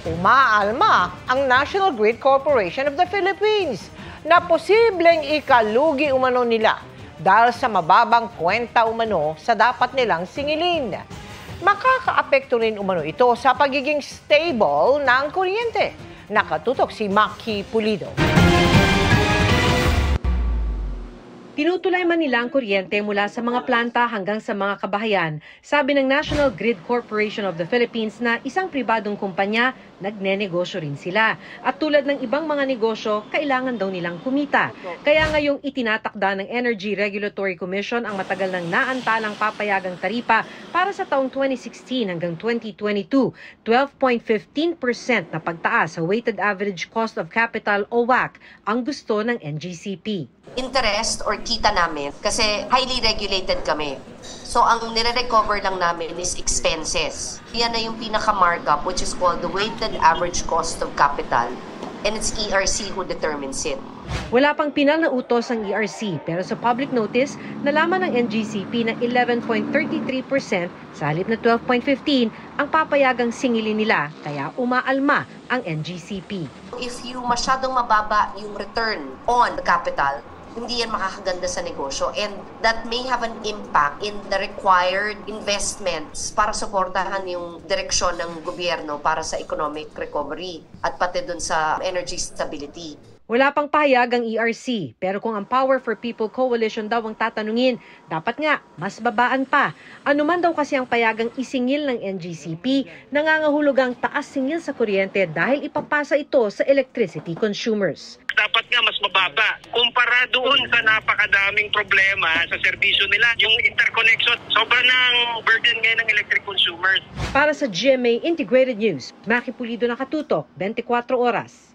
Umaalma ang National Grid Corporation of the Philippines na posibleng ikalugi umano nila dahil sa mababang kwenta umano sa dapat nilang singilin. Makakaapekto rin umano ito sa pagiging stable ng kuryente. Nakatutok si Maki Pulido. Tinutulay man nila ang kuryente mula sa mga planta hanggang sa mga kabahayan, sabi ng National Grid Corporation of the Philippines na isang pribadong kumpanya, nagnenegosyo rin sila. At tulad ng ibang mga negosyo, kailangan daw nilang kumita. Kaya ngayong itinatakda ng Energy Regulatory Commission ang matagal nang naantalang papayagang taripa para sa taong 2016 hanggang 2022, 12.15% na pagtaas sa Weighted Average Cost of Capital o WACC ang gusto ng NGCP. Interest or kita namin kasi highly regulated kami. So ang nire-recover lang namin is expenses. Yan na yung pinaka-markup which is called the weighted average cost of capital and it's ERC who determines it. Wala pang pinal na utos ang ERC pero sa public notice, nalaman ng NGCP na 11.33% sa halip na 12.15 ang papayagang singilin nila kaya umaalma ang NGCP. If you masyadong mababa yung return on the capital, hindi yan makakaganda sa negosyo and that may have an impact in the required investments para suportahan yung direksyon ng gobyerno para sa economic recovery at pati dun sa energy stability. Wala pang pahayag ang ERC, pero kung ang Power for People Coalition daw ang tatanungin, dapat nga mas babaan pa. Ano man daw kasi ang payagang isingil ng NGCP, nangangahulog ang taas singil sa kuryente dahil ipapasa ito sa electricity consumers. Dapat nga mas mababa. Kumpara doon sa napakadaming problema sa serbisyo nila, yung interconnection, sobrang ng burden ngayon ng electric consumers. Para sa GMA Integrated News, Maki Pulido, nakatutok, 24 oras.